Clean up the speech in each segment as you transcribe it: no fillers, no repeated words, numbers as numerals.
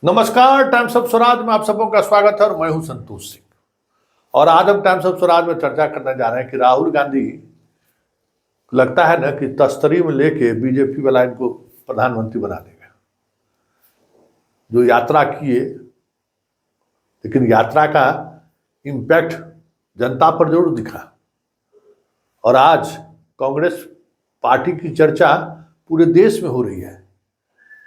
नमस्कार, times of Swaraj में आप सबों का स्वागत है और मैं हूं संतोष सिंह। और आज हम टाइम्स ऑफ स्वराज में चर्चा करने जा रहे हैं कि राहुल गांधी लगता है ना कि तस्तरी में लेके बीजेपी वाला इनको प्रधानमंत्री बना देगा। जो यात्रा किए, लेकिन यात्रा का इम्पैक्ट जनता पर जरूर दिखा। और आज कांग्रेस पार्टी की चर्चा पूरे देश में हो रही है,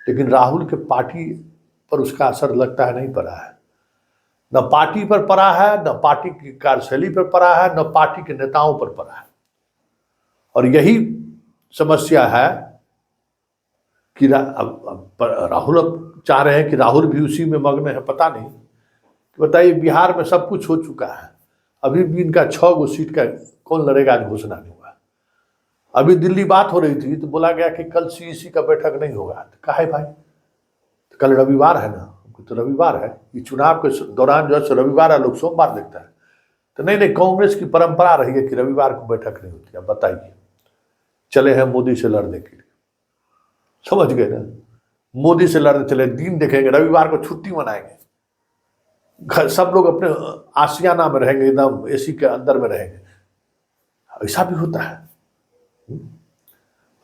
लेकिन राहुल के पार्टी पर उसका असर लगता है नहीं पड़ा है। न पार्टी पर पड़ा है, न पार्टी की कार्यशैली पर पड़ा है, न पार्टी के नेताओं पर पड़ा है। और यही समस्या है कि राहुल अब चाह रहे हैं कि राहुल भी उसी में मग्न है। पता नहीं कि बताइए, बिहार में सब कुछ हो चुका है, अभी भी इनका 6 गो सीट का कौन लड़ेगा आज घोषणा नहीं हुआ। अभी दिल्ली बात हो रही थी तो बोला गया कि कल सीईसी का बैठक नहीं होगा। तो कहा है भाई, तो कल रविवार है ना, तो रविवार है, ये चुनाव के दौरान जो है रविवार है, लोग सोमवार देखता है। तो नहीं, कांग्रेस की परंपरा रही है कि रविवार को बैठक नहीं होती। अब बताइए, चले हैं मोदी से लड़ने के लिए, समझ गए ना, मोदी से लड़ने चले, दिन देखेंगे, रविवार को छुट्टी मनाएंगे, घर सब लोग अपने आशियाना में रहेंगे, एकदम एसी के अंदर में रहेंगे। ऐसा भी होता है,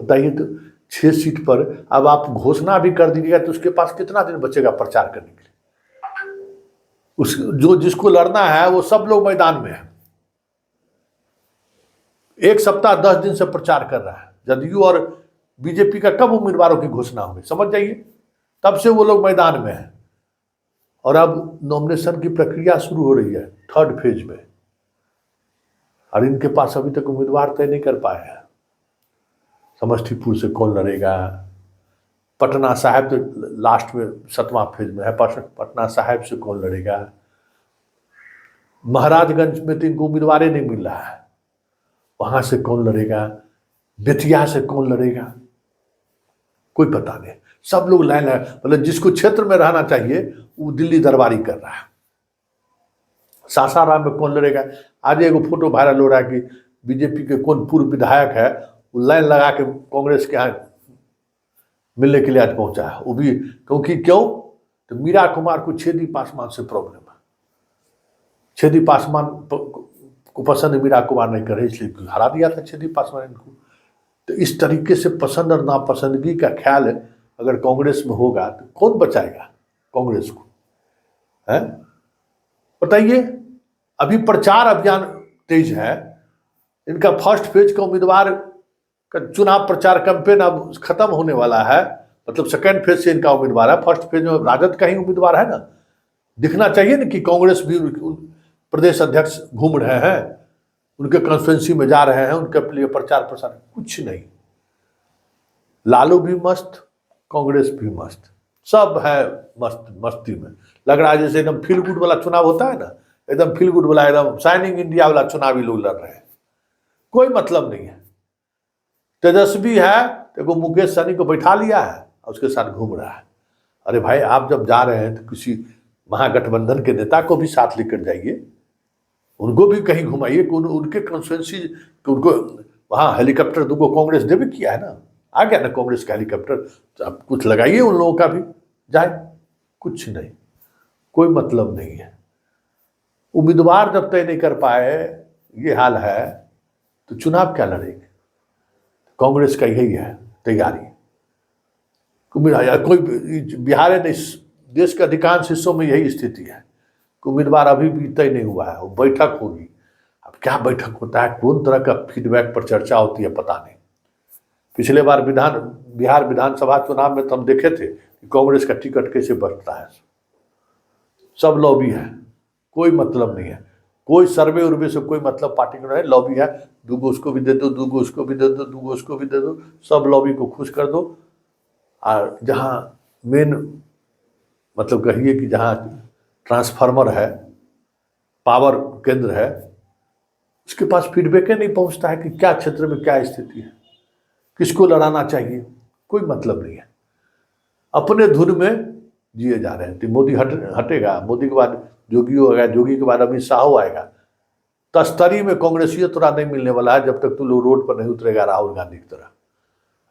बताइए। तो 6 सीट पर अब आप घोषणा भी कर दीजिएगा तो उसके पास कितना दिन बचेगा प्रचार करने के लिए। उस जो जिसको लड़ना है वो सब लोग मैदान में है, 1 सप्ताह 10 दिन से प्रचार कर रहा है। जदयू और बीजेपी का कब उम्मीदवारों की घोषणा होगी, समझ जाइए, तब से वो लोग मैदान में है। और अब नॉमिनेशन की प्रक्रिया शुरू हो रही है 3rd फेज में, और इनके पास अभी तक उम्मीदवार तय नहीं कर पाए हैं। समस्तीपुर से कौन लड़ेगा, पटना साहिब तो लास्ट में 7वां फेज में है, पटना साहिब से कौन लड़ेगा, महाराजगंज में तो इनको उम्मीदवार नहीं मिल रहा है, वहां से कौन लड़ेगा, बेतिया से कौन लड़ेगा, कोई पता नहीं। सब लोग लाइन है, मतलब जिसको क्षेत्र में रहना चाहिए वो दिल्ली दरबारी कर रहा है। सासाराम में कौन लड़ेगा, आज एगो फोटो वायरल हो रहा है कि बीजेपी के कौन पूर्व विधायक है, वो लाइन लगा के कांग्रेस के यहाँ मिलने के लिए आज पहुंचा है। वो भी क्योंकि क्यों, तो मीरा कुमार को छेदी पासवान से प्रॉब्लम है। छेदी पासवान को पसंद मीरा कुमार नहीं करे, इसलिए हरा दिया था छेदी पासवान इनको। तो इस तरीके से पसंद और नापसंदगी का ख्याल अगर कांग्रेस में होगा तो कौन बचाएगा कांग्रेस को, है बताइए। अभी प्रचार अभियान तेज है, इनका 1st फेज का उम्मीदवार का चुनाव प्रचार कैंपेन अब खत्म होने वाला है, मतलब 2nd फेज से इनका उम्मीदवार है। 1st फेज में राजद का ही उम्मीदवार है ना, दिखना चाहिए ना कि कांग्रेस भी प्रदेश अध्यक्ष घूम रहे हैं, उनके कॉन्स्टिट्यूंसी में जा रहे हैं, उनके लिए प्रचार प्रसार कुछ नहीं। लालू भी मस्त, कांग्रेस भी मस्त, सब है मस्त, मस्ती में लग रहा है। जैसे एकदम फील गुड वाला चुनाव होता है ना, एकदम फील गुड वाला, एकदम शाइनिंग इंडिया वाला चुनावी लोग लड़ रहे हैं, कोई मतलब नहीं है। तेजस्वी है तो मुकेश सहनी को बैठा लिया है और उसके साथ घूम रहा है। अरे भाई, आप जब जा रहे हैं तो किसी महागठबंधन के नेता को भी साथ लेकर जाइए, उनको भी कहीं घुमाइए, उनके कॉन्स्टिट्यूंसी, उनको वहाँ हेलीकॉप्टर 2 को कांग्रेस दे भी किया है ना, आ गया ना कांग्रेस का हेलीकॉप्टर, तो आप कुछ लगाइए उन लोगों का भी जाए। कुछ नहीं, कोई मतलब नहीं है। उम्मीदवार जब तय नहीं कर पाए, ये हाल है, तो चुनाव क्या लड़ेंगे। कांग्रेस का यही है तैयारी। कोई बिहार नहीं, देश के अधिकांश हिस्सों में यही स्थिति है, उम्मीदवार अभी भी तय नहीं हुआ है। वो बैठक होगी, अब क्या बैठक होता है, कौन तरह का फीडबैक पर चर्चा होती है, पता नहीं। पिछले बार बिहार विधानसभा चुनाव में तो हम देखे थे कि कांग्रेस का टिकट कैसे बढ़ता है, सब लॉबी है, कोई मतलब नहीं है, कोई सर्वे उर्वे से कोई मतलब पार्टी को नहीं, लॉबी है, 2 गो उसको भी दे दो, 2 गो उसको भी दे दो, 2 गो उसको भी दे दो, सब लॉबी को खुश कर दो। और जहाँ मेन मतलब कहिए कि जहाँ ट्रांसफार्मर है, पावर केंद्र है, उसके पास फीडबैक नहीं पहुंचता है कि क्या क्षेत्र में क्या स्थिति है, किसको लड़ाना चाहिए, कोई मतलब नहीं है। अपने धुन में जिए जा रहे हैं। तो मोदी हटेगा, मोदी के बाद जोगी होगा, जोगी के बाद अमित शाह आएगा। तस्तरी में कांग्रेसियत थोड़ा नहीं मिलने वाला है जब तक तू लोग रोड पर नहीं उतरेगा राहुल गांधी की तरह।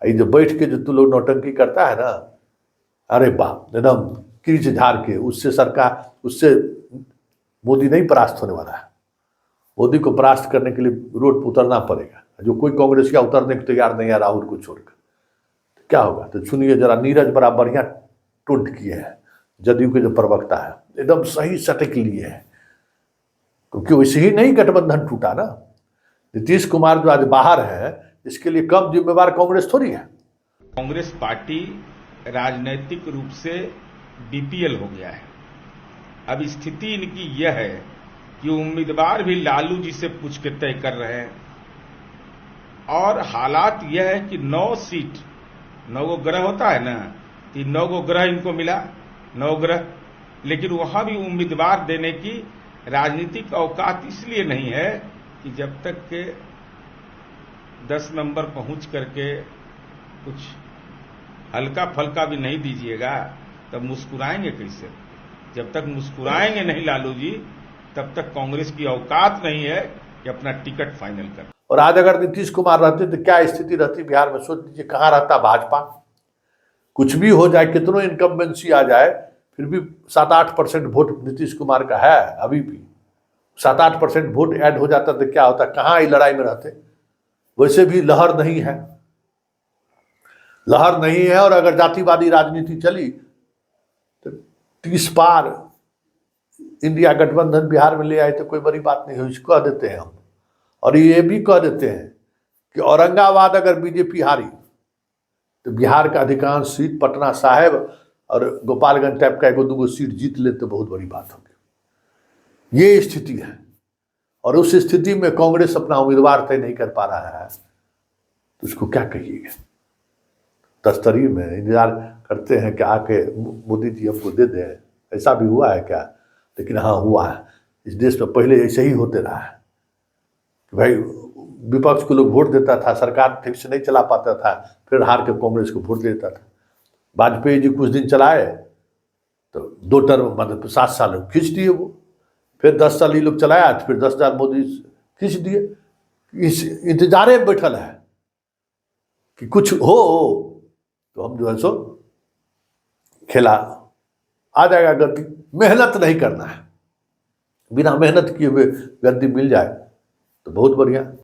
ये जो बैठ के जो तू लोग नौटंकी करता है ना, अरे बाप, एकदम कीच झाड़ के उससे सरकार, उससे मोदी नहीं परास्त होने वाला है। मोदी को परास्त करने के लिए रोड पर उतरना पड़ेगा, जो कोई कांग्रेस का उतरने को तैयार नहीं है राहुल को छोड़कर। तो क्या होगा? तो सुनिए जरा, नीरज बड़ा बढ़िया टोट किए हैं, जदयू के जो प्रवक्ता है एकदम सही सटीक लिए हैं, क्योंकि वैसे ही नहीं गठबंधन टूटा ना। नीतीश कुमार जो आज बाहर है, इसके लिए कम जिम्मेवार कांग्रेस थोड़ी है। कांग्रेस पार्टी राजनीतिक रूप से बीपीएल हो गया है। अब स्थिति इनकी यह है कि उम्मीदवार भी लालू जी से पूछ के तय कर रहे हैं, और हालात यह है कि 9 सीट, 9 ग्रह होता है ना, कि 9 ग्रह इनको मिला, 9 ग्रह, लेकिन वहां भी उम्मीदवार देने की राजनीतिक औकात इसलिए नहीं है कि जब तक के 10 नंबर पहुंच करके कुछ हल्का फल्का भी नहीं दीजिएगा तब मुस्कुराएंगे कैसे? जब तक मुस्कुराएंगे नहीं लालू जी, तब तक कांग्रेस की औकात नहीं है कि अपना टिकट फाइनल कर। और आज अगर नीतीश कुमार रहते तो क्या स्थिति रहती बिहार में? सोच लीजिए, कहाँ रहता भाजपा? कुछ भी हो जाए, कितनों इनकम्बेंसी आ जाए, फिर भी 7-8% वोट नीतीश कुमार का है। अभी भी 7-8% वोट ऐड हो जाता तो क्या होता? कहाँ ये लड़ाई में रहते? वैसे भी लहर नहीं है, लहर नहीं है। और अगर जातिवादी राजनीति चली तो 30 पार इंडिया गठबंधन बिहार में ले आए तो कोई बड़ी बात नहीं हुई, कह देते हैं हम। और ये भी कह देते हैं कि औरंगाबाद अगर बीजेपी हारी तो बिहार का अधिकांश सीट, पटना साहिब और गोपालगंज टाइप का 1-2 सीट जीत ले तो बहुत बड़ी बात होगी। ये स्थिति है, और उस स्थिति में कांग्रेस अपना उम्मीदवार तय नहीं कर पा रहा है, तो उसको क्या कहिएगा? तस्तरी में इंतजार करते हैं कि आके मोदी जी हमको दे दें। ऐसा भी हुआ है क्या? लेकिन हाँ, हुआ है। इस देश में पहले ऐसे ही होते रहा है कि भाई विपक्ष को लोग वोट देता था, सरकार ठीक से नहीं चला पाता था, फिर हार के कांग्रेस को वोट देता था। वाजपेयी जी कुछ दिन चलाए तो 2 टर्म, मतलब 7 साल खींच दिए वो, फिर 10 साल ये लोग चलाया तो फिर 10 साल मोदी खींच दिए। इस इंतजार में बैठल है कि कुछ हो तो हम जो है सो खेला आ जाएगा गद्दी। मेहनत नहीं करना है, बिना मेहनत किए हुए गद्दी मिल जाए तो बहुत बढ़िया।